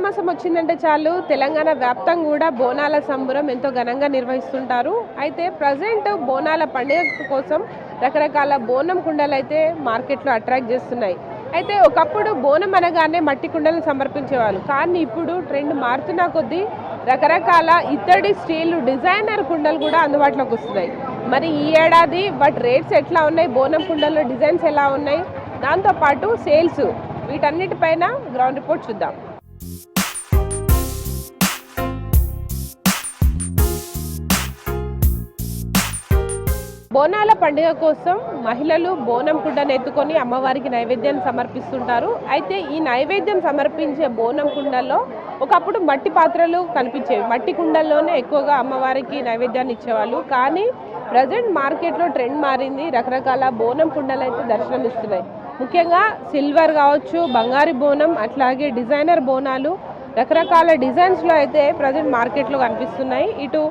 మాసం వచ్చిందంటే చాలు తెలంగాణ వ్యాప్తంగా కూడా బోనాల సంబరం ఎంతో ఘనంగా నిర్వహిస్తుంటారు. అయితే ప్రజెంట్ బోనాల పండుగ కోసం రకరకాల బోనం కుండలు అయితే మార్కెట్లో అట్రాక్ట్ చేస్తున్నాయి. అయితే ఒకప్పుడు బోనం అనగానే మట్టి కుండలను సమర్పించేవాళ్ళు, కానీ ఇప్పుడు ట్రెండ్ మారుతున్న కొద్దీ రకరకాల ఇత్తడి, స్టీల్, డిజైనర్ కుండలు కూడా అందుబాటులోకి వస్తున్నాయి. మరి ఈ ఏడాది వాటి రేట్స్ ఎట్లా ఉన్నాయి, బోనం కుండల్లో డిజైన్స్ ఎలా ఉన్నాయి, దాంతోపాటు సేల్స్, వీటన్నిటిపైన గ్రౌండ్ రిపోర్ట్ చూద్దాం. బోనాల పండుగ కోసం మహిళలు బోనం కుండను ఎత్తుకొని అమ్మవారికి నైవేద్యాన్ని సమర్పిస్తుంటారు. అయితే ఈ నైవేద్యం సమర్పించే బోనం కుండల్లో ఒకప్పుడు మట్టి పాత్రలు కనిపించేవి, మట్టి కుండల్లోనే ఎక్కువగా అమ్మవారికి నైవేద్యాన్ని ఇచ్చేవాళ్ళు. కానీ ప్రజెంట్ మార్కెట్లో ట్రెండ్ మారింది, రకరకాల బోనం కుండలు అయితే దర్శనమిస్తున్నాయి. ముఖ్యంగా సిల్వర్ కావచ్చు, బంగారు బోనం, అట్లాగే డిజైనర్ బోనాలు, రకరకాల డిజైన్స్లో అయితే ప్రజెంట్ మార్కెట్లో కనిపిస్తున్నాయి. ఇటు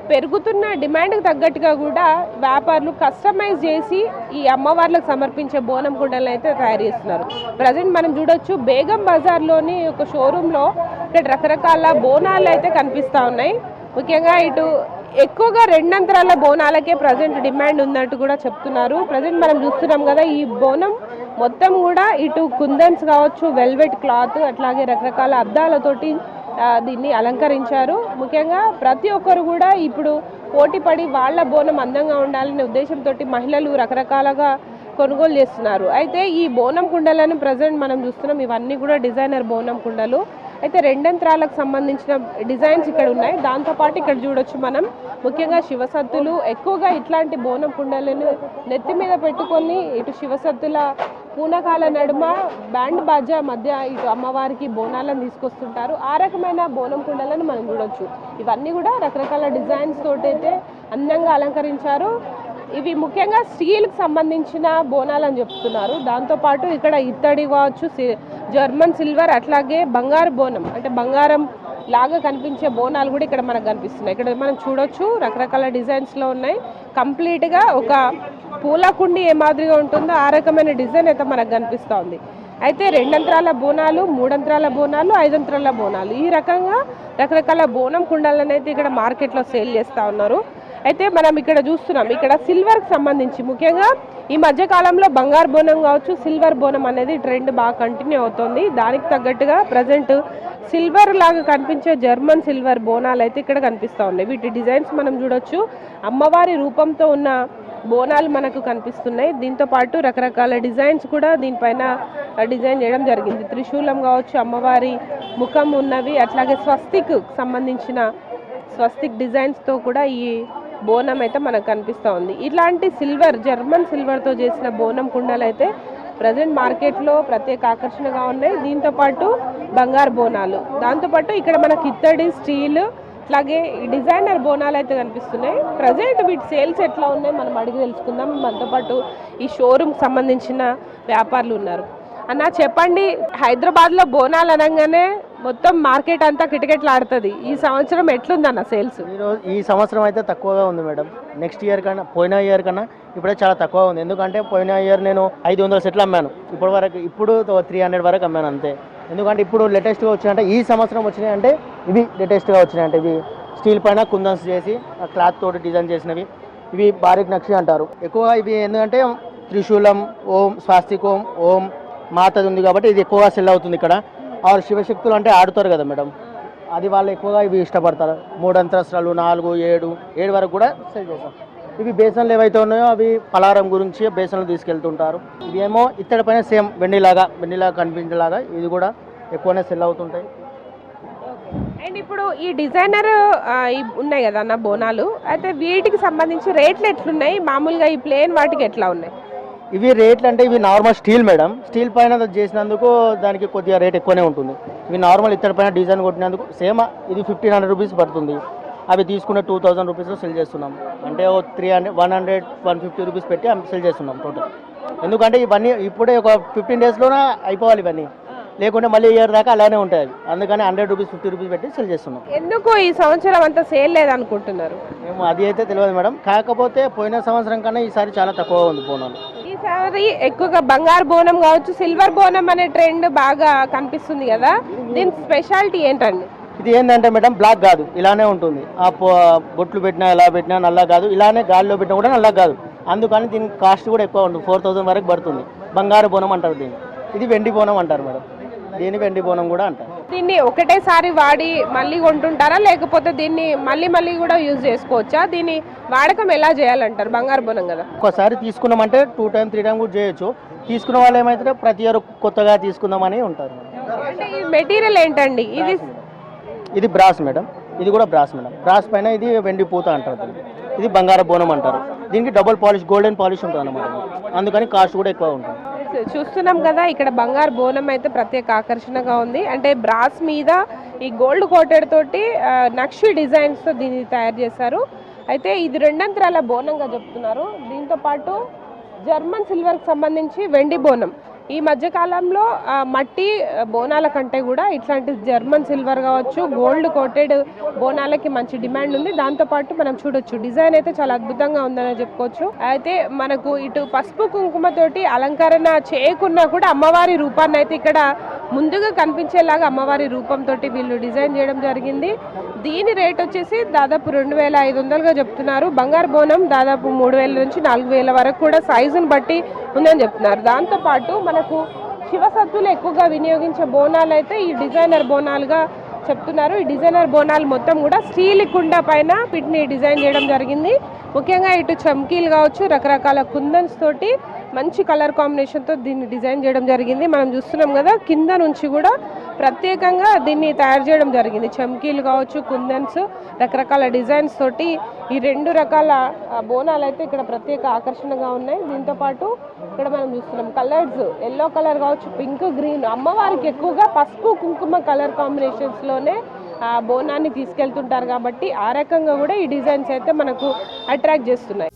పెరుగుతున్న డిమాండ్కి తగ్గట్టుగా కూడా వ్యాపారులు కస్టమైజ్ చేసి ఈ అమ్మవార్లకు సమర్పించే బోనం కుండలను అయితే తయారు చేస్తున్నారు. ప్రజెంట్ మనం చూడొచ్చు, బేగం బజార్లోని ఒక షోరూంలో ఇక్కడ రకరకాల బోనాలు అయితే కనిపిస్తూ ఉన్నాయి. ముఖ్యంగా ఇటు ఎక్కువగా రెండంతరాల బోనాలకే ప్రజెంట్ డిమాండ్ ఉన్నట్టు కూడా చెప్తున్నారు. ప్రజెంట్ మనం చూస్తున్నాం కదా, ఈ బోనం మొత్తం కూడా ఇటు కుందన్స్ కావచ్చు, వెల్వెట్ క్లాత్, అట్లాగే రకరకాల అద్దాలతోటి దీన్ని అలంకరించారు. ముఖ్యంగా ప్రతి ఒక్కరు కూడా ఇప్పుడు పోటీపడి వాళ్ళ బోనం అందంగా ఉండాలనే ఉద్దేశంతో మహిళలు రకరకాలుగా కొనుగోలు చేస్తున్నారు. అయితే ఈ బోనం కుండలను ప్రజెంట్ మనం చూస్తున్నాం, ఇవన్నీ కూడా డిజైనర్ బోనం కుండలు. అయితే రెండంతరాలకు సంబంధించిన డిజైన్స్ ఇక్కడ ఉన్నాయి. దాంతోపాటు ఇక్కడ చూడొచ్చు మనం, ముఖ్యంగా శివసత్తులు ఎక్కువగా ఇట్లాంటి బోనం కుండలను నెత్తి మీద పెట్టుకొని ఇటు శివసత్తుల పూనకాల నడుమ బ్యాండ్ బాజా మధ్య ఇటు అమ్మవారికి బోనాలను తీసుకొస్తుంటారు. ఆ రకమైన బోనం కుండలను మనం చూడొచ్చు. ఇవన్నీ కూడా రకరకాల డిజైన్స్ తోటి అయితే అందంగా అలంకరించారు. ఇవి ముఖ్యంగా స్టీల్కి సంబంధించిన బోనాలు అని చెప్తున్నారు. దాంతోపాటు ఇక్కడ ఇత్తడి కావచ్చు, జర్మన్ సిల్వర్, అట్లాగే బంగారు బోనం, అంటే బంగారం లాగా కనిపించే బోనాలు కూడా ఇక్కడ మనకు కనిపిస్తున్నాయి. ఇక్కడ మనం చూడొచ్చు, రకరకాల డిజైన్స్లో ఉన్నాయి. కంప్లీట్గా ఒక పూల కుండి ఏ మాదిరిగా ఉంటుందో ఆ రకమైన డిజైన్ అయితే మనకు కనిపిస్తూ ఉంది. అయితే రెండంతరాల బోనాలు, మూడంతరాల బోనాలు, ఐదంతరాల బోనాలు, ఈ రకంగా రకరకాల బోనం కుండలను అయితే ఇక్కడ మార్కెట్లో సేల్ చేస్తూ ఉన్నారు. అయితే మనం ఇక్కడ చూస్తున్నాం, ఇక్కడ సిల్వర్కి సంబంధించి ముఖ్యంగా ఈ మధ్యకాలంలో బంగారు బోనం కావచ్చు, సిల్వర్ బోనం అనేది ట్రెండ్ బాగా కంటిన్యూ అవుతుంది. దానికి తగ్గట్టుగా ప్రజెంట్ సిల్వర్ లాగా కనిపించే జర్మన్ సిల్వర్ బోనాలు అయితే ఇక్కడ కనిపిస్తూ ఉన్నాయి. వీటి డిజైన్స్ మనం చూడొచ్చు. అమ్మవారి రూపంతో ఉన్న బోనాలు మనకు కనిపిస్తున్నాయి. దీంతో పాటు రకరకాల డిజైన్స్ కూడా దీనిపైన డిజైన్ చేయడం జరిగింది. త్రిశూలం కావచ్చు, అమ్మవారి ముఖం ఉన్నవి, అట్లాగే స్వస్తిక్ సంబంధించిన స్వస్తిక్ డిజైన్స్తో కూడా ఈ బోనం అయితే మనకు కనిపిస్తూ ఉంది. ఇట్లాంటి సిల్వర్, జర్మన్ సిల్వర్తో చేసిన బోనం కుండలు అయితే ప్రజెంట్ మార్కెట్లో ప్రత్యేక ఆకర్షణగా ఉన్నాయి. దీంతోపాటు బంగారు బోనాలు, దాంతోపాటు ఇక్కడ మనకి ఇత్తడి, స్టీల్, అట్లాగే డిజైనర్ బోనాలు అయితే కనిపిస్తున్నాయి. ప్రజెంట్ వీటి సేల్స్ ఎట్లా ఉన్నాయి మనం అడిగి తెలుసుకుందాం. మనతో పాటు ఈ షోరూమ్కి సంబంధించిన వ్యాపారులు ఉన్నారు. అన్న చెప్పండి, హైదరాబాద్లో బోనాలు అనగానే మొత్తం మార్కెట్ అంతా కిటకిటలాడుతుంది. ఈ సంవత్సరం ఎట్లుందన్న సేల్స్? ఈ సంవత్సరం అయితే తక్కువగా ఉంది మేడం. నెక్స్ట్ ఇయర్ కన్నా, పోయిన ఇయర్ కన్నా ఇప్పుడే చాలా తక్కువ ఉంది. ఎందుకంటే పోయిన ఇయర్ నేను 500 సెట్లు అమ్మాను, ఇప్పుడు 300 వరకు అమ్మాను అంతే. ఎందుకంటే ఇప్పుడు లేటెస్ట్గా వచ్చినాయంటే, ఈ సంవత్సరం వచ్చినాయి అంటే ఇవి లేటెస్ట్గా వచ్చినాయంటే, ఇవి స్టీల్ పైన కుందన్స్ చేసి ఆ క్లాత్ తోటి డిజైన్ చేసినవి, ఇవి బారిక్ నక్షి అంటారు. ఎక్కువగా ఇవి ఎందుకంటే త్రిశూలం, ఓం, స్వాస్తికోం, ఓం మాతది ఉంది కాబట్టి ఇది ఎక్కువగా సెల్ అవుతుంది ఇక్కడ. ఆ శివశక్తులు అంటే ఆడుతారు కదా మేడం, అది వాళ్ళు ఎక్కువగా ఇవి ఇష్టపడతారు. 3 అంతస్తులు, 4, 7 వరకు కూడా సెల్ చేస్తాం. ఇవి బేసన్లు ఏవైతే ఉన్నాయో అవి పలారం గురించి బేసన్లు తీసుకెళ్తుంటారు. ఇవి ఏమో ఇత్తడి పైన సేమ్ వెండిలాగా కనిపించేలాగా ఇది కూడా ఎక్కువనే సెల్ అవుతుంటాయి. అండ్ ఇప్పుడు ఈ డిజైనర్ ఉన్నాయి కదా అన్న బోనాలు, అయితే వీటికి సంబంధించి రేట్లు ఎట్లున్నాయి? మామూలుగా ఈ ప్లేన్ వాటికి ఎట్లా ఉన్నాయి? ఇవి రేట్లు అంటే ఇవి నార్మల్ స్టీల్ మేడం, స్టీల్ పైన చేసినందుకు దానికి కొద్దిగా రేట్ ఎక్కువనే ఉంటుంది. ఇవి నార్మల్ ఇత్తడి పైన డిజైన్ కొట్టినందుకు సేమ్ ఇది 1500 రూపీస్ పడుతుంది. అవి తీసుకునే 2000 రూపీస్లో సెల్ చేస్తున్నాం. అంటే 300, 100, 150 రూపీస్ పెట్టి సెల్ చేస్తున్నాం టోటల్. ఎందుకంటే ఇవన్నీ ఇప్పుడే ఒక 15 డేస్లోనే అయిపోవాలి ఇవన్నీ, లేకుంటే మళ్ళీ ఇయర్ దాకా అలానే ఉంటాయి. అందుకని 100 రూపీస్, 50 రూపీస్ పెట్టి సెల్ చేస్తున్నాం. ఎందుకు ఈ సంవత్సరం అంతా సేల్ లేదనుకుంటున్నారు? మేము అది అయితే తెలియదు మేడం, కాకపోతే పోయిన సంవత్సరం కన్నా ఈసారి చాలా తక్కువగా ఉంది బోనాలు. ఈ ఈసారి ఎక్కువగా బంగారు బోనం కావచ్చు, సిల్వర్ బోనం అనే ట్రెండ్ బాగా కనిపిస్తుంది కదా, దీని స్పెషాలిటీ ఏంటండి? ఇది ఏంటంటే మేడం బ్లాక్ కాదు, ఇలానే ఉంటుంది. బొట్లు పెట్టినా ఎలా పెట్టినా నల్ల కాదు, ఇలానే గాలిలో పెట్టినా కూడా నల్ల కాదు. అందుకని దీని కాస్ట్ కూడా ఎక్కువ ఉంటుంది, 4000 వరకు పడుతుంది. బంగారు బోనం అంటారు దీన్ని. ఇది వెండి బోనం అంటారు మేడం, దీన్ని వెండి బోనం కూడా అంటారు. దీన్ని ఒకటేసారి వాడి మళ్ళీ కొంటుంటారా, లేకపోతే దీన్ని మళ్ళీ మళ్ళీ కూడా యూజ్ చేసుకోవచ్చా? దీన్ని వాడకం ఎలా చేయాలంటారు? బంగారు బోనం కదా, ఒకసారి తీసుకున్నామంటే 2 టైమ్ 3 టైమ్ కూడా చేయొచ్చు. తీసుకున్న వాళ్ళు ఏమైతే ప్రతి ఇయర్ కొత్తగా తీసుకుందామని ఉంటారు. అంటే ఈ మెటీరియల్ ఏంటండి? ఇది బ్రాస్ మేడం, ఇది కూడా బ్రాస్ మేడం. బ్రాస్ పైన ఇది వెండి పూత అంటారు దీన్ని. ఇది బంగారు బోనం అంటారు. దీనికి డబుల్ పాలిష్, గోల్డెన్ పాలిష్ ఉంటుంది అన్నమాట. అందుకని కాస్ట్ కూడా ఎక్కువ ఉంటుంది. చూస్తున్నాం కదా, ఇక్కడ బంగారు బోనం అయితే ప్రత్యేక ఆకర్షణగా ఉంది. అంటే బ్రాస్ మీద ఈ గోల్డ్ కోటెడ్ తోటి నక్షి డిజైన్స్తో దీన్ని తయారు చేశారు. అయితే ఇది 2 అంతరాల బోనంగా చెప్తున్నారు. దీంతో పాటు జర్మన్ సిల్వర్కి సంబంధించి వెండి బోనం. ఈ మధ్యకాలంలో మట్టి బోనాల కంటే కూడా ఇట్లాంటి జర్మన్ సిల్వర్ కావచ్చు, గోల్డ్ కోటెడ్ బోనాలకి మంచి డిమాండ్ ఉంది. దాంతోపాటు మనం చూడొచ్చు, డిజైన్ అయితే చాలా అద్భుతంగా ఉందని చెప్పుకోవచ్చు. అయితే మనకు ఇటు పసుపు కుంకుమతోటి అలంకరణ చేయకున్నా కూడా అమ్మవారి రూపాన్ని అయితే ఇక్కడ ముందుగా కనిపించేలాగా అమ్మవారి రూపంతో వీళ్ళు డిజైన్ చేయడం జరిగింది. దీని రేట్ వచ్చేసి దాదాపు 2500గా చెప్తున్నారు. బంగారు బోనం దాదాపు 3000 నుంచి 4000 వరకు కూడా సైజుని బట్టి ఉందని చెప్తున్నారు. దాంతోపాటు మనకు శివసత్తులు ఎక్కువగా వినియోగించే బోనాలు అయితే ఈ డిజైనర్ బోనాలుగా చెప్తున్నారు. ఈ డిజైనర్ బోనాలు మొత్తం కూడా స్టీల్ కుండ పైన వీటిని డిజైన్ చేయడం జరిగింది. ముఖ్యంగా ఇటు చమ్కీలు కావచ్చు, రకరకాల కుందన్స్ తోటి మంచి కలర్ కాంబినేషన్తో దీన్ని డిజైన్ చేయడం జరిగింది. మనం చూస్తున్నాం కదా, కింద నుంచి కూడా ప్రత్యేకంగా దీన్ని తయారు చేయడం జరిగింది. చమ్కీలు కావచ్చు, కుందన్స్, రకరకాల డిజైన్స్ తోటి ఈ 2 రకాల బోనాలు అయితే ఇక్కడ ప్రత్యేక ఆకర్షణగా ఉన్నాయి. దీంతోపాటు ఇక్కడ మనం చూస్తున్నాం కలర్స్, ఎల్లో కలర్ కావచ్చు, పింక్, గ్రీన్. అమ్మవారికి ఎక్కువగా పసుపు కుంకుమ కలర్ కాంబినేషన్స్లోనే బోనాన్ని తీసుకెళ్తుంటారు కాబట్టి ఆ రకంగా కూడా ఈ డిజైన్స్ అయితే మనకు అట్రాక్ట్ చేస్తున్నాయి.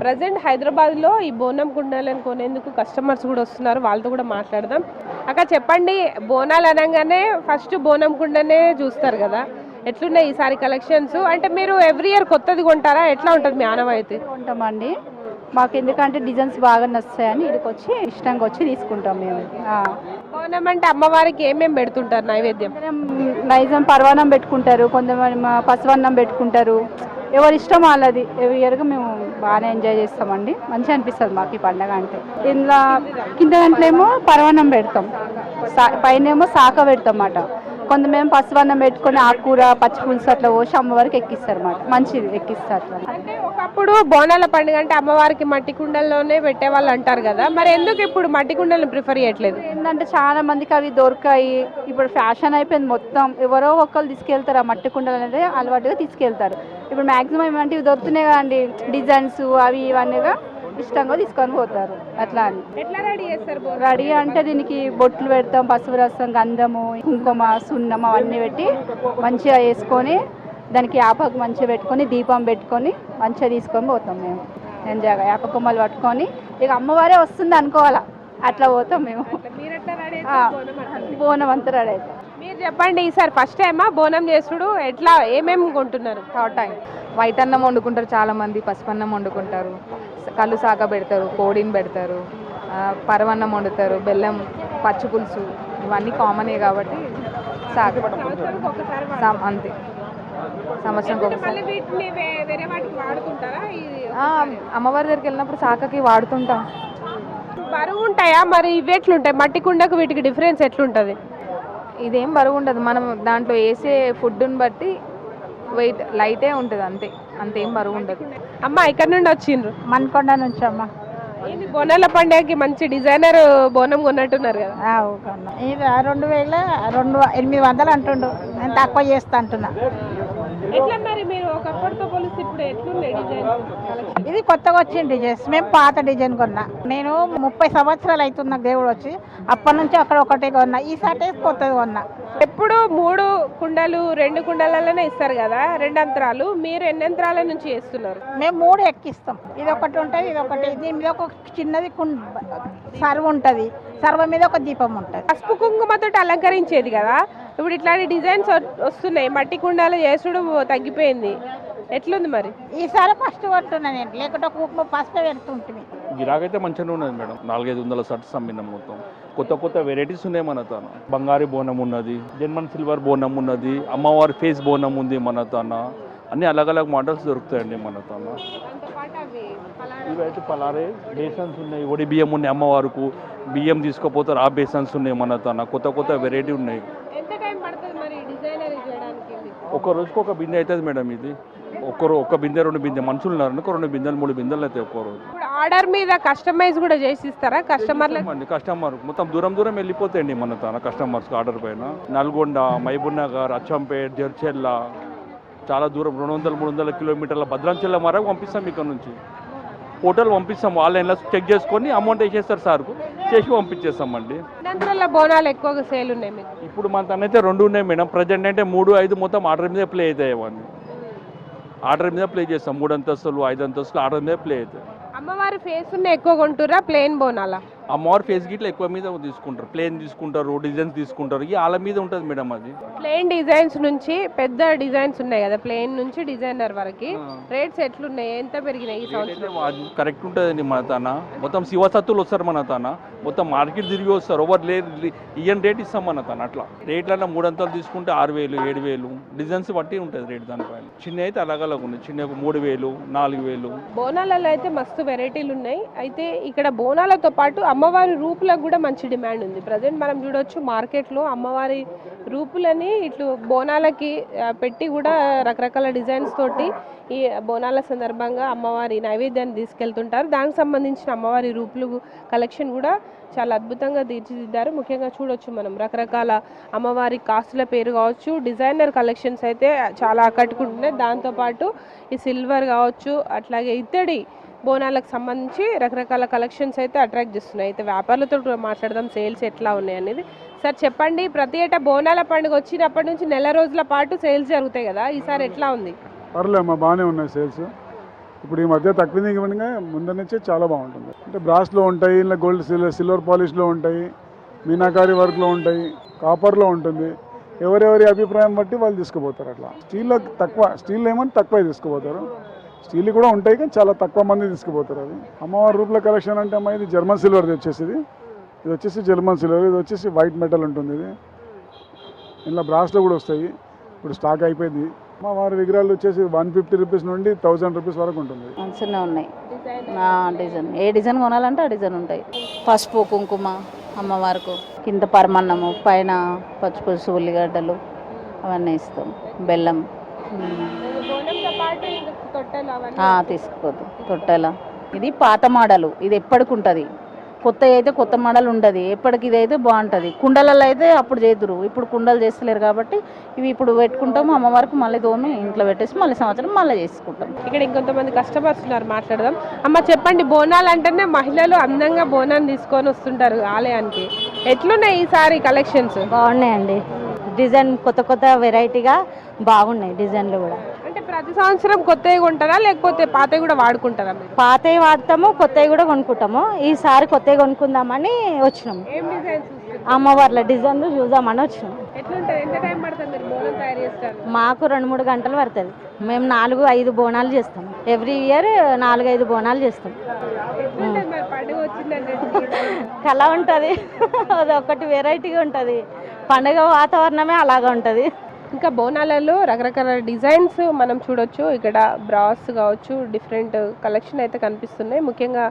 ప్రజెంట్ హైదరాబాద్లో ఈ బోనం కుండలను కొనేందుకు కస్టమర్స్ కూడా వస్తున్నారు. వాళ్ళతో కూడా మాట్లాడదాం. అక్క చెప్పండి, బోనాలు అనగానే ఫస్ట్ బోనం కుండనే చూస్తారు కదా, ఎట్లున్నాయి ఈసారి కలెక్షన్స్? అంటే మీరు ఎవ్రీ ఇయర్ కొత్తది కొంటారా, ఎట్లా ఉంటుంది మీ ఆనవాయితీ? కొంటామండి, మాకు ఎందుకంటే డిజైన్స్ బాగా నచ్చాయని ఇక్కడికి వచ్చి ఇష్టంగా వచ్చి తీసుకుంటాం మేము. బోనం అంటే అమ్మవారికి ఏమేమి పెడుతుంటారు నైవేద్యం? నైజం పర్వాణం పెట్టుకుంటారు, కొంతమంది పసువన్నం పెట్టుకుంటారు. ఎవరి ఇష్టం వాళ్ళది. ఎవ్రీ ఇయర్గా మేము బాగానే ఎంజాయ్ చేస్తామండి. మంచిగా అనిపిస్తుంది మాకు ఈ పండగ అంటే. ఇందులో కింద దాంట్లో ఏమో పర్వాణం పెడతాం, పైన ఏమో శాఖ పెడతాం అన్నమాట. కొంతమేమో పసువన్నం పెట్టుకొని ఆకుకూర, పచ్చి పులుసు అట్లా పోసి అమ్మవారికి ఎక్కిస్తారు అన్నమాట. మంచిది ఎక్కిస్తారు అట్లా. అంటే ఒకప్పుడు బోనాల పండుగ అంటే అమ్మవారికి మట్టి కుండల్లోనే పెట్టేవాళ్ళు అంటారు కదా, మరి ఎందుకు ఇప్పుడు మట్టి కుండలను ప్రిఫర్ చేయట్లేదు? ఏంటంటే చాలా మందికి అవి దొరకాయి, ఇప్పుడు ఫ్యాషన్ అయిపోయింది మొత్తం. ఎవరో ఒకళ్ళు తీసుకెళ్తారు, ఆ మట్టి కుండలు అనేది అలవాటుగా తీసుకెళ్తారు. ఇప్పుడు మాక్సిమం ఇలాంటివి దొరుకుతున్నాయి కదండి, డిజైన్స్ అవి ఇవన్నీగా ఇష్టంగా తీసుకొని పోతారు. అట్లా అని ఎట్లా రెడీ చేస్తారు? రెడీ అంటే దీనికి బొట్లు పెడతాం, పసుపు రసం, గంధము, కుంకుమ, సున్నం అవన్నీ పెట్టి మంచిగా వేసుకొని దానికి యాపకు మంచిగా పెట్టుకొని దీపం పెట్టుకొని మంచిగా తీసుకొని పోతాం మేము. ఎంజాయ్గా యాప కొమ్మలు పట్టుకొని ఇక అమ్మవారే వస్తుంది అనుకోవాలా, అట్లా పోతాం మేము. బోనం అంతా రెడీ అవుతాం. మీరు చెప్పండి, ఈసారి ఫస్ట్ టైమా బోనం చేసుడు? ఎట్లా ఏమేమి కొంటున్నారు? Third time. వైట్ అన్నం వండుకుంటారు చాలామంది, పసుపన్నం వండుకుంటారు, కళ్ళు సాక పెడతారు, కోడిని పెడతారు, పరవన్నం వండుతారు, బెల్లం, పచ్చి పులుసు, ఇవన్నీ కామనే కాబట్టి సాక అంతే. సంవత్సరంకి ఒకసారి అమ్మవారి దగ్గరికి వెళ్ళినప్పుడు సాకకి వాడుతుంటాం. బరువు ఉంటాయా మరి? ఇవి ఎట్లుంటాయి? మట్టి కుండకు వీటికి డిఫరెన్స్ ఎట్లుంటుంది? ఇదేం బరువు ఉండదు, మనం దాంట్లో వేసే ఫుడ్ని బట్టి వెయిట్ లైటే ఉంటుంది అంతే, అంతేం బరువు ఉండదు. అమ్మ ఎక్కడి నుండి వచ్చిండ్రు? మన్కొండ నుంచి అమ్మ. ఇది బోనాల పండుగకి మంచి డిజైనర్ బోనం కొన్నట్టున్నారు కదా. ఇది 2800 అంటుండు, నేను తక్కువ చేస్తా అంటున్నా. ఎట్లా మరి మీరు ఒకప్పటితో పోలిస్తే ఇప్పుడు ఎట్లున్నాయి డిజైన్? ఇది కొత్తగా వచ్చిన డిజైన్స్, మేము పాత డిజైన్ కొన్నా. నేను 30 సంవత్సరాలు అవుతుంది నాకు దేవుడు వచ్చి, అప్పటి నుంచి అక్కడ ఒకటే కొన్నా. ఈసారి కొత్తగా కొన్నా. ఎప్పుడు 3 కుండలు 2 కుండలలోనే ఇస్తారు కదా, 2 అంతరాలు. మీరు ఎన్ని అంతరాల నుంచి చేస్తున్నారు? మేము 3 ఎక్కిస్తాం. ఇది ఒకటి ఉంటుంది, ఇది ఒకటి. దీని మీద ఒక చిన్నది సర్వ ఉంటుంది, సర్వ మీద ఒక దీపం ఉంటుంది. పసుపు కుంకుమతో అలంకరించేది కదా, ఇప్పుడు ఇట్లాంటి డిజైన్స్ వస్తున్నాయి, మట్టి కుండాలు చేసుడు తగ్గిపోయింది, ఎట్లుంది మరి? ఈసారి ఫస్ట్ కొట్టున్నాను, లేకుంటే కుప్ప పసుపు పెడుతుంటుంది. గిరాకైతే మంచిగానే ఉన్నది మేడం. 400-500 షర్ట్స్ అమ్మినాం మొత్తం. కొత్త కొత్త వెరైటీస్ ఉన్నాయి మన తన. బంగారు బోనం ఉన్నది, జర్మన్ సిల్వర్ బోనం ఉన్నది, అమ్మవారి ఫేస్ బోనం ఉంది మన తన. అన్ని అలగ్ మోడల్స్ దొరుకుతాయండి మన తన. ఇవైతే పలారే బేసన్స్ ఉన్నాయి, ఒడి బియ్యం ఉన్నాయి, అమ్మవారికి బియ్యం తీసుకుపోతారు, ఆ బేసన్స్ ఉన్నాయి మన తన. కొత్త కొత్త వెరైటీ ఉన్నాయి. ఒక రోజుకి ఒక బిందె అవుతుంది మేడం. ఇది ఒక్క బిందె 2 బిందె మనుషులు ఉన్నారు, 2 బిందెలు 3 బిందెలు అయితే ఒక్క రోజు. ఆర్డర్ మీద కస్టమైజ్ కూడా చేసి ఇస్తారా కస్టమర్లు? కస్టమర్ మొత్తం దూరం వెళ్ళిపోతాయండి మన తన కస్టమర్స్కి ఆర్డర్ పైన. నల్గొండ, మహబూబ్నగర్, అచ్చంపేట్, జడ్చెల్ల, చాలా దూరం 200-300 కిలోమీటర్ల భద్రాంచల వరకు పంపిస్తాం. ఇక్కడ నుంచి హోటల్ పంపిస్తాం, ఆన్లైన్లో చెక్ చేసుకొని అమౌంట్ వేసేస్తారు సార్కు, చేసి పంపించేస్తామండి. బోనాలు ఎక్కువగా సేల్ ఉన్నాయి మీకు? ఇప్పుడు మన తనైతే 2 ఉన్నాయి మేడం. ప్రజెంట్ అంటే 3-5 మొత్తం ఆర్డర్ మీద ప్లే అవుతాయి. అవన్నీ ఆర్డర్ మీద ప్లే చేస్తాం. 3 అంతస్తులు 5 అంతస్తులు ఆర్డర్ మీద ప్లే అవుతాయి. అమ్మవారి ఫేస్ ఉన్న ఎక్కువ కొంటురా ప్లేన్ బోనాల? అమ్మవారి ఫేస్ గిట్ల ఎక్కువ మీద తీసుకుంటారు, ప్లేన్ తీసుకుంటారు, డిజైన్స్ తీసుకుంటారు. ఇక వాళ్ళ మీద ఉంటుంది మేడం. అది ప్లేన్ డిజైన్స్ నుంచి పెద్ద డిజైన్స్ ఉన్నాయి కదా, ప్లేన్ నుంచి డిజైనర్ వరకు రేట్స్ ఎట్లున్నాయి, ఎంత పెరిగినాయి ఈ సంవత్సరం? కరెక్ట్ ఉంటుందండి మన తన. మొత్తం శివసత్తులు వస్తారు మన తన, మొత్తం మార్కెట్ తిరిగి వస్తారు. ఓవర్ ఇయన్ రేట్ ఇస్తాం మన తన. అట్లా రేట్లన్నా 3 అంతలు తీసుకుంటే 6,000, 7,000 డిజైన్స్ బట్టి ఉంటుంది రేట్ దానిపైన. చిన్న అయితే అలాగలాగా ఉన్నాయి, చిన్న 3,000, 4,000. బోనాలలో అయితే మస్తు వెరైటీలు ఉన్నాయి. అయితే ఇక్కడ బోనాలతో పాటు అమ్మవారి రూపులకు కూడా మంచి డిమాండ్ ఉంది. ప్రజెంట్ మనం చూడొచ్చు మార్కెట్లో అమ్మవారి రూపులని ఇట్లు బోనాలకి పెట్టి కూడా రకరకాల డిజైన్స్ తోటి ఈ బోనాల సందర్భంగా అమ్మవారి నైవేద్యాన్ని తీసుకెళ్తుంటారు. దానికి సంబంధించిన అమ్మవారి రూపులు కలెక్షన్ కూడా చాలా అద్భుతంగా తీర్చిదిద్దారు. ముఖ్యంగా చూడొచ్చు మనం రకరకాల అమ్మవారి కాస్తుల పేరు కావచ్చు, డిజైనర్ కలెక్షన్స్ అయితే చాలా ఆకట్టుకుంటున్నాయి. దాంతోపాటు ఈ సిల్వర్ కావచ్చు, అట్లాగే ఇత్తడి బోనాలకు సంబంధించి రకరకాల కలెక్షన్స్ అయితే అట్రాక్ట్ చేస్తున్నాయి. అయితే వ్యాపారులతో మాట్లాడదాం సేల్స్ ఎట్లా ఉన్నాయి అనేది. సార్ చెప్పండి, ప్రతి ఏటా బోనాల పండుగ వచ్చినప్పటి నుంచి నెల రోజుల పాటు సేల్స్ జరుగుతాయి కదా, ఈసారి ఎట్లా ఉంది? పర్లేమ్మా, బాగానే ఉన్నాయి సేల్స్. ఇప్పుడు ఈ మధ్య తక్కువ ఇవ్వగా ముందు నుంచే చాలా బాగుంటుంది. అంటే బ్రాస్లో ఉంటాయి, ఇలా గోల్డ్ సిల్వర్ పాలిష్లో ఉంటాయి, మీనాకారి వర్క్లో ఉంటాయి, కాపర్లో ఉంటుంది. ఎవరెవరి అభిప్రాయం బట్టి వాళ్ళు తీసుకుపోతారు. అట్లా స్టీల్లో ఏమని తక్కువ తీసుకుపోతారు. స్టీల్ కూడా ఉంటాయి కానీ చాలా తక్కువ మంది తీసుకుపోతారు. అది అమ్మవారి రూపుల కలెక్షన్ అంటే అమ్మ ఇది జర్మన్ సిల్వర్ది వచ్చేసి, ఇది వచ్చేసి జర్మన్ సిల్వర్, ఇది వచ్చేసి వైట్ మెటల్ ఉంటుంది. ఇది ఇలా బ్రాస్లో కూడా వస్తాయి. ఇప్పుడు స్టాక్ అయిపోయింది. అమ్మవారి విగ్రహాలు వచ్చేసి 150 రూపీస్ నుండి 1000 రూపీస్ వరకు ఉంటుంది. మంచిగా ఉన్నాయి డిజైన్. ఏ డిజైన్ కొనాలంటే ఆ డిజైన్ ఉంటాయి. పసుపు కుంకుమ అమ్మవారికి, కింద పరమన్నము, పైన పచ్చిపులుసు, ఉల్లిగడ్డలు అవన్నీ ఇస్తాం, బెల్లం తీసుకుపోతాం. తొట్టెల ఇది పాత మోడలు, ఇది ఎప్పటికి ఉంటుంది. కొత్త అయితే కొత్త మోడల్ ఉంటుంది, ఎప్పటికి ఇది అయితే బాగుంటుంది. కుండలలో అయితే అప్పుడు చేదురు, ఇప్పుడు కుండలు చేస్తలేరు కాబట్టి ఇవి ఇప్పుడు పెట్టుకుంటాము. అమ్మవారికి మళ్ళీ తోమి ఇంట్లో పెట్టేసి మళ్ళీ సంవత్సరం మళ్ళీ చేసుకుంటాం. ఇక్కడ ఇంకొంతమంది కస్టమర్స్ ఉన్నారు, మాట్లాడదాం. అమ్మ చెప్పండి, బోనాలు అంటేనే మహిళలు అందంగా బోనాన్ని తీసుకొని వస్తుంటారు ఆలయానికి. ఎట్లున్నాయి ఈసారి కలెక్షన్స్? బాగున్నాయండి, డిజైన్ కొత్త కొత్త వెరైటీగా బాగున్నాయి డిజైన్లు కూడా. అంటే ప్రతి సంవత్సరం కొత్తవి కొంటారా లేకపోతే పాతవి కూడా వాడుకుంటారా? పాతవి వాడతాము, కొత్తవి కూడా కొనుక్కుంటాము. ఈసారి కొత్తవి కొనుక్కుందామని వచ్చినాము. ఏం డిజైన్స్? అమ్మవార్ల డిజైన్లు చూద్దామని వచ్చినాము. ఎట్లుంటుంది, ఎంత టైం పడుతుంది మీరు బోనం తయారు చేస్తారు? మాకు 2-3 గంటలు పడుతుంది. మేము 4-5 బోనాలు చేస్తాం. ఎవ్రీ ఇయర్ 4-5 బోనాలు చేస్తాం. పండుగ వచ్చిందంటే కళ ఉంటుంది, అది ఒకటి వెరైటీగా ఉంటుంది. పండుగ వాతావరణమే అలాగా ఉంటుంది. ఇంకా బోనాలలో రకరకాల డిజైన్స్ మనం చూడొచ్చు. ఇక్కడ బ్రాస్ కావచ్చు, డిఫరెంట్ కలెక్షన్ అయితే కనిపిస్తున్నాయి. ముఖ్యంగా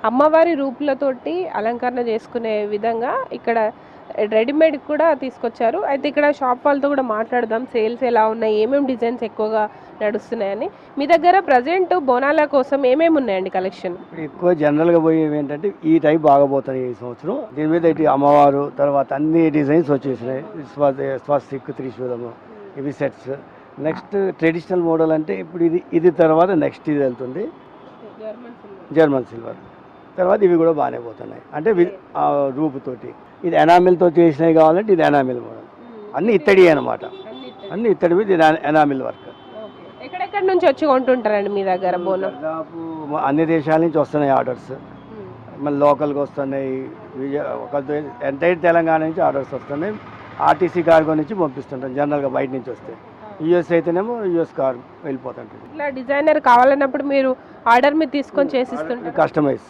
అమ్మవారి రూపులతోటి అలంకరణ చేసుకునే విధంగా ఇక్కడ రెడీమేడ్ కూడా తీసుకొచ్చారు. అయితే ఇక్కడ షాప్ వాళ్ళతో కూడా మాట్లాడదాం, సేల్స్ ఎలా ఉన్నాయి, ఏమేమి డిజైన్స్ ఎక్కువగా నడుస్తున్నాయని. మీ దగ్గర ప్రజెంట్ బోనాల కోసం ఏమేమి ఉన్నాయండి కలెక్షన్? ఎక్కువ జనరల్గా పోయేవి ఏంటంటే ఈ టైప్ బాగా పోతున్నాయి ఈ సంవత్సరం. దీని మీద ఇటు అమ్మవారు తర్వాత అన్ని డిజైన్స్ వచ్చేసినాయి. స్వస్తిక్, త్రిశూలము, ఇవి సెట్స్. నెక్స్ట్ ట్రెడిషనల్ మోడల్ అంటే ఇప్పుడు ఇది తర్వాత నెక్స్ట్ ఇది వెళ్తుంది జర్మన్ సిల్వర్. తర్వాత ఇవి కూడా బాగానే పోతున్నాయి. అంటే రూపుతోటి ఇది ఎనామిల్తో చేసినవి కావాలంటే ఇది ఎనామిల్ మోడల్. అన్ని ఇత్తడి అనమాట, అన్ని ఇత్తడి మీద ఇది ఎనామిల్ వర్క్. ఎక్కడెక్కడ నుంచి వచ్చి కొంటుంటారండి మీ దగ్గర బోనం? దాదాపు అన్ని దేశాల నుంచి వస్తున్నాయి ఆర్డర్స్. మళ్ళీ లోకల్గా వస్తున్నాయి, ఎంటైర్ తెలంగాణ నుంచి ఆర్డర్స్ వస్తున్నాయి. ఆర్టీసీ కార్గో నుంచి పంపిస్తుంటాం జనరల్గా బయట నుంచి వస్తే. యూఎస్ అయితేనేమో యూఎస్ కార్ వెళ్ళిపోతుంటుంది. ఇట్లా డిజైనర్ కావాలన్నప్పుడు మీరు ఆర్డర్ మీద తీసుకొని చేసిస్తుంటారు. కస్టమైజ్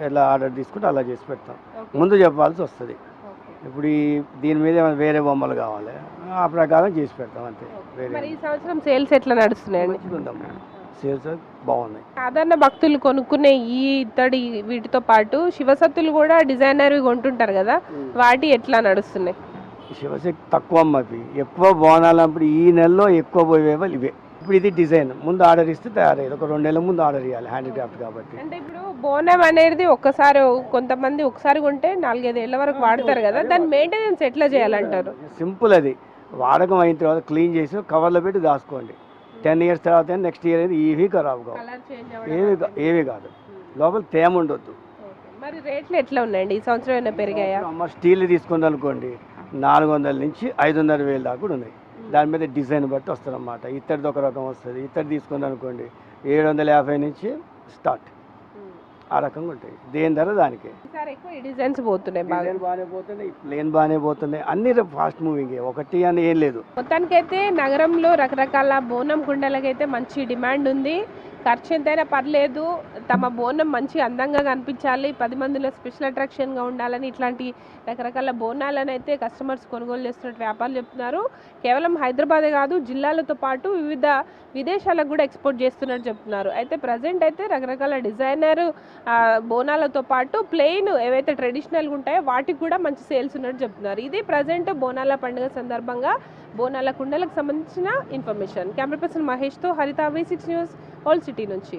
ఎలా ఆర్డర్ తీసుకుంటే అలా చేసి పెడతాం. ముందు చెప్పాల్సి వస్తుంది. ఇప్పుడు దీని మీద ఏమైనా వేరే బొమ్మలు కావాలి, ఆ ప్రకారం చేసి పెడతాం అంతే. మరి ఈ సంవత్సరం సేల్స్ ఎట్లా నడుస్తున్నాయండి? సేల్స్ బాగున్నాయి. సాధారణ భక్తులు కొనుక్కునే ఈ ఇత్తడి వీటితో పాటు శివసత్తులు కూడా డిజైనర్ కొంటుంటారు కదా, వాటి ఎట్లా నడుస్తున్నాయి? శివశక్తి తక్కువ అమ్మవి, ఎక్కువ బోనాలప్పుడు ఈ నెలలో ఎక్కువ పోయేవే ఇవే. ఇప్పుడు ఇది డిజైన్ ముందు ఆర్డర్ ఇస్తే తయారయ్యేది, ఒక 2 నెలల ముందు ఆర్డర్ ఇవ్వాలి హ్యాండిక్రాఫ్ట్ కాబట్టి. అంటే ఇప్పుడు బోనం అనేది ఒక్కసారి కొంతమంది ఒకసారి కొంటే 4-5 ఏళ్ల వరకు వాడతారు కదా, దాని మెయింటెనెన్స్ ఎట్లా చేయాలంటారు? సింపుల్, అది వాడకం అయిన తర్వాత క్లీన్ చేసి కవర్లో పెట్టి దాచుకోండి. 10 ఇయర్స్ తర్వాత నెక్స్ట్ ఇయర్ అయితే ఏవీ ఖరాబ్ కావు, ఏవి కాదు, లోపల తేమ ఉండొద్దు. మరి రేట్లు ఎట్లా ఉన్నాయండి ఈ సంవత్సరం ఏమైనా పెరిగాయా? అమ్మ స్టీల్ తీసుకుంది అనుకోండి 400 నుంచి 500,000 దాకా కూడా ఉన్నాయి. దాని మీద డిజైన్ బట్టి వస్తుంది అన్నమాట. ఇత్తడిది ఒక రకం వస్తుంది, ఇత్తడి తీసుకుంది అనుకోండి 750 నుంచి స్టార్ట్, ఆ రకంగా ఉంటాయి. దేని ధర దానికి. డిజైన్స్ పోతున్నాయి, బాగానే పోతున్నాయి, ప్లేన్ బాగానే పోతున్నాయి, అన్ని ఫాస్ట్ మూవింగ్, ఒకటి అని ఏం లేదు. మొత్తానికైతే నగరంలో రకరకాల బోనం కుండలకైతే మంచి డిమాండ్ ఉంది. ఖర్చు ఎంతైనా పర్లేదు, తమ బోనం మంచి అందంగా కనిపించాలి, 10 మందిలో స్పెషల్ అట్రాక్షన్గా ఉండాలని ఇట్లాంటి రకరకాల బోనాలను అయితే కస్టమర్స్ కొనుగోలు చేస్తున్నట్టు వ్యాపారులు చెప్తున్నారు. కేవలం హైదరాబాదే కాదు, జిల్లాలతో పాటు వివిధ విదేశాలకు కూడా ఎక్స్పోర్ట్ చేస్తున్నట్టు చెప్తున్నారు. అయితే ప్రజెంట్ అయితే రకరకాల డిజైనర్ బోనాలతో పాటు ప్లెయిన్ ఏవైతే ట్రెడిషనల్గా ఉంటాయో వాటికి కూడా మంచి సేల్స్ ఉన్నట్టు చెప్తున్నారు. ఇది ప్రజెంట్ బోనాల పండుగ సందర్భంగా బోనాల కుండలకు సంబంధించిన ఇన్ఫర్మేషన్. కెమెరా పర్సన్ మహేష్తో హరిత, V6 న్యూస్, ఓల్డ్ సిటీ నుంచి.